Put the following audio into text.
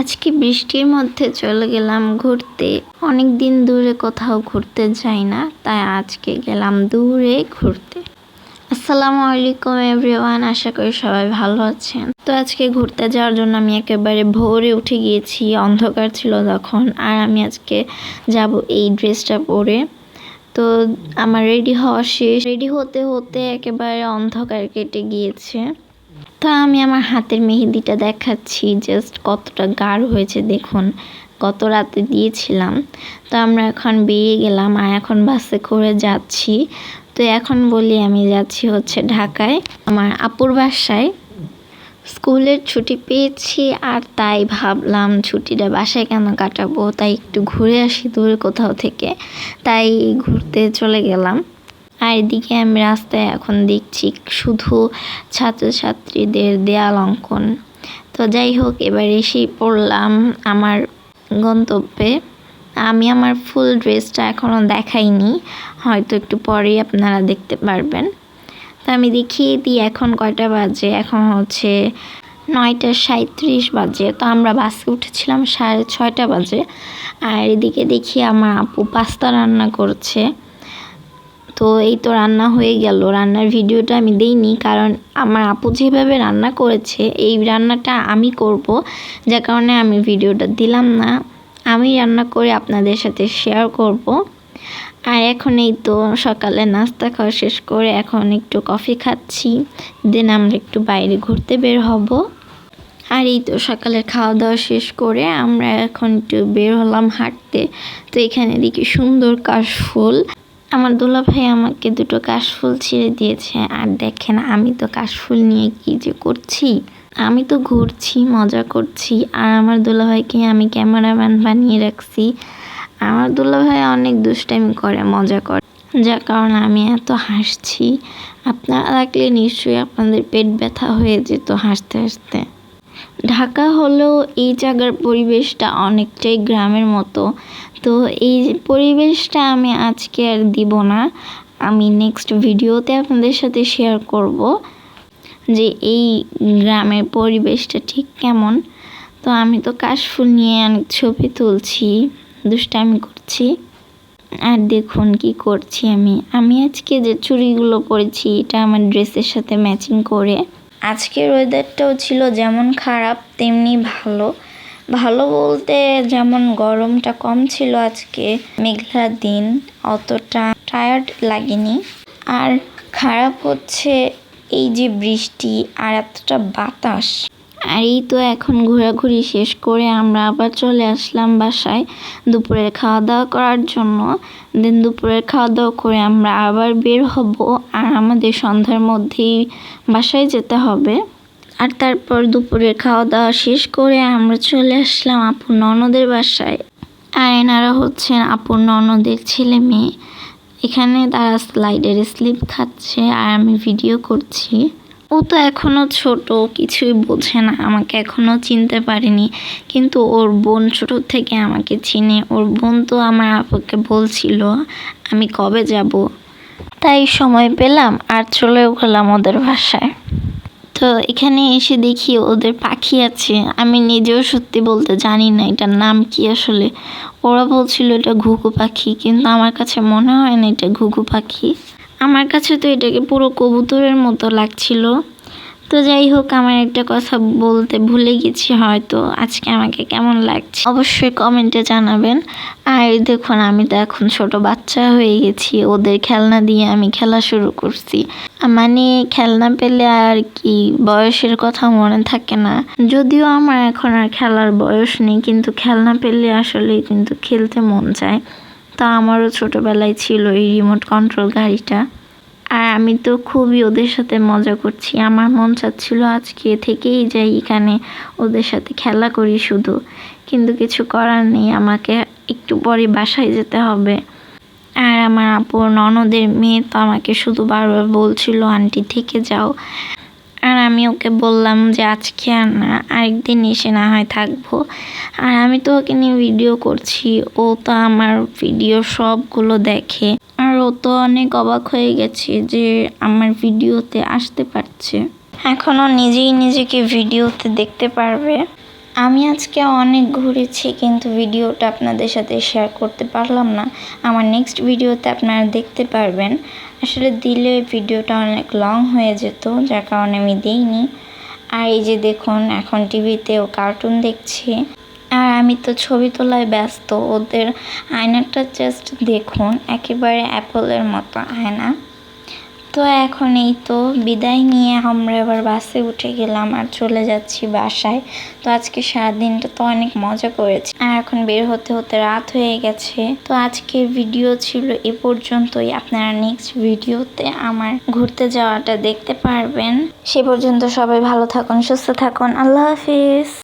আজকে বৃষ্টির মধ্যে চলে গেলাম ঘুরতে। অনেক দিন দূরে কোথাও ঘুরতে যাই না, তাই আজকে গেলাম দূরে ঘুরতে। আসসালামু আলাইকুম এভরিওয়ান, আশা করি সবাই ভালো আছেন। তো আজকে ঘুরতে যাওয়ার জন্য আমি একেবারে ভোরে উঠে গিয়েছি, অন্ধকার ছিল তখন। আর আমি আজকে যাব এই ড্রেসটা পরে। তো আমার রেডি হওয়া শেষ, রেডি হতে হতে একেবারে অন্ধকার কেটে গিয়েছে। তো আমি আমার হাতের মেহেদিটা দেখাচ্ছি, জাস্ট কতটা গাঢ় হয়েছে দেখুন, গত রাতে দিয়েছিলাম। তো আমরা এখন বেরিয়ে গেলাম আর এখন বাসে করে যাচ্ছি। তো এখন বলি আমি যাচ্ছি হচ্ছে ঢাকায় আমার আপুর বাসায়। স্কুলের ছুটি পেয়েছি আর তাই ভাবলাম ছুটিটা বাসায় কেন কাটাবো, তাই একটু ঘুরে আসি দূরে কোথাও থেকে, তাই ঘুরতে চলে গেলাম। আর এদিকে আমি রাস্তায় এখন দেখছি শুধু ছাত্রছাত্রীদের দেয়াল অঙ্কন। তো যাই হোক, এবার এসেই পড়লাম আমার গন্তব্যে। আমি আমার ফুল ড্রেসটা এখনও দেখাইনি, হয়তো একটু পরেই আপনারা দেখতে পারবেন। তো আমি দেখিয়ে দিই এখন কয়টা বাজে। এখন হচ্ছে 9:37 বাজে। তো আমরা বাসে উঠেছিলাম 6:30 বাজে। আর এদিকে দেখি আমার আপু পাস্তা রান্না করছে। তো এই তো রান্না হয়ে গেল। রান্নার ভিডিওটা আমি দেইনি, কারণ আমার আপু যেভাবে রান্না করেছে এই রান্নাটা আমি করব, যার কারণে আমি ভিডিওটা দিলাম না। আমি রান্না করে আপনাদের সাথে শেয়ার করব। আর এখন এই তো সকালে নাস্তা খাওয়া শেষ করে এখন একটু কফি খাচ্ছি, দেন আমরা একটু বাইরে ঘুরতে বের হব। আর এই তো সকালের খাওয়া দাওয়া শেষ করে আমরা এখন একটু বের হলাম হাঁটতে। তো এখানে দেখি সুন্দর কাশফুল। আমার দুলাভাই আমাকে দুটো কাশফুল ছিঁড়ে দিয়েছে। আর দেখেন আমি তো কাশফুল নিয়ে কি যে করছি, আমি তো ঘুরছি, মজা করছি, আর আমার দুলাভাইকে আমি ক্যামেরাম্যান বানিয়ে রাখছি। আমার দুলাভাই অনেক দুষ্টামি করে, মজা করে, যার কারণে আমি এত হাসছি। আপনারা থাকলে নিশ্চয়ই আপনাদের পেট ব্যথা হয়ে যেত হাসতে হাসতে। ঢাকা হলেও এই জায়গার পরিবেশটা অনেকটাই গ্রামের মতো। তো এই পরিবেশটা আমি আজকে আর দিব না, আমি নেক্সট ভিডিওতে আপনাদের সাথে শেয়ার করব যে এই গ্রামের পরিবেশটা ঠিক কেমন। তো আমি তো কাশফুল নিয়ে অনেক ছবি তুলছি, দুষ্টামি করছি। আর দেখুন কি করছি আমি আজকে যে চুড়িগুলো পরেছি এটা আমার ড্রেসের সাথে ম্যাচিং করে। আজকের ওয়েদারটাও ছিল যেমন খারাপ তেমনি ভালো। ভালো বলতে যেমন গরমটা কম ছিল আজকে, মেঘলা দিন, অতটা টায়ার্ড লাগেনি। আর খারাপ হচ্ছে এই যে বৃষ্টি আর এতটা বাতাস। আর এই তো এখন ঘোরাঘুরি শেষ করে আমরা আবার চলে আসলাম বাসায় দুপুরের খাওয়া দাওয়া করার জন্য। দেন দুপুরের খাওয়া দাওয়া করে আমরা আবার বের হব, আর আমাদের সন্ধ্যার মধ্যেই বাসায় যেতে হবে। আর তারপর দুপুরের খাওয়া দাওয়া শেষ করে আমরা চলে আসলাম আপুর ননদের বাসায়। আর এনারা হচ্ছেন আপুর ননদের ছেলে মেয়ে। এখানে তারা স্লাইডের স্লিপ খাচ্ছে আর আমি ভিডিও করছি। ও তো এখনো ছোট, কিছুই বোঝে না, আমাকে এখনো চিনতে পারেনি, কিন্তু ওর বোন ছোট থেকে আমাকে চিনে। ওর বোন তো আমার আপুকে বলছিল আমি কবে যাব, তাই সময় পেলাম আর চলেও গেলাম ওদের বাসায়। তো এখানে এসে দেখি ওদের পাখি আছে, আমি নিজেও সত্যি বলতে জানি না এটার নাম কি আসলে। ওরা বলছিল এটা ঘুঘু পাখি, কিন্তু আমার কাছে মনে হয় না এটা ঘুঘু পাখি। আমার কাছে তো এটাকে পুরো কবুতরের মতো লাগছিল। তো যাই হোক, আমার একটা কথা বলতে ভুলে গেছি, হয়তো আজকে আমাকে কেমন লাগছে অবশ্যই কমেন্টে জানাবেন। আর দেখুন আমি তো এখন ছোট বাচ্চা হয়ে গেছি, ওদের খেলনা দিয়ে আমি খেলা শুরু করছি। মানে খেলনা পেলে আর কি বয়সের কথা মনে থাকে না, যদিও আমার এখন আর খেলার বয়স নেই, কিন্তু খেলনা পেলে আসলে কিন্তু খেলতে মন চায়। তা আমারও ছোটবেলায় ছিল এই রিমোট কন্ট্রোল গাড়িটা। আর আমি তো খুবই ওদের সাথে মজা করছি, আমার মন চাচ্ছিল আজকে থেকেই যাই এখানে ওদের সাথে খেলা করি শুধু, কিন্তু কিছু করার নেই, আমাকে একটু পরে বাসায় যেতে হবে। আর আমার আপুর ননদের মেয়ে তো আমাকে শুধু বারবার বলছিল আন্টি থেকে যাও। আর আমি ওকে বললাম যে আজকে আর না, আরেকদিন এসে না হয় থাকবো। আর আমি তো ওকে নিয়ে ভিডিও করছি, ও তো আমার ভিডিও সবগুলো দেখে। আর ও তো অনেক অবাক হয়ে গেছে যে আমার ভিডিওতে আসতে পারছে। এখনও নিজেই নিজেকে ভিডিওতে দেখতে পারবে। আমি আজকে অনেক ঘুরেছি কিন্তু ভিডিওটা আপনাদের সাথে শেয়ার করতে পারলাম না। আমার নেক্সট ভিডিওতে আপনারা দেখতে পারবেন। আসলে দিলে ভিডিওটা অনেক লং হয়ে যেত, যার কারণে আমি দিইনি। আর এই যে দেখুন, এখন টিভিতেও কার্টুন দেখছি আর আমি তো ছবি তোলায় ব্যস্ত। ওদের আয়নাটা জাস্ট দেখুন, একেবারে অ্যাপলের মতো আয়না। তো এখন এই তো বিদায় নিয়ে আমরা এবার বাসে উঠে গেলাম আর চলে যাচ্ছি বাসায়। তো আজকে সারাদিনটা তো অনেক মজা করেছি আর এখন বের হতে হতে রাত হয়ে গেছে। তো আজকের ভিডিও ছিল এ পর্যন্তই। আপনারা নেক্সট ভিডিওতে আমার ঘুরতে যাওয়াটা দেখতে পারবেন। সে পর্যন্ত সবাই ভালো থাকুন, সুস্থ থাকুন। আল্লাহ হাফিজ।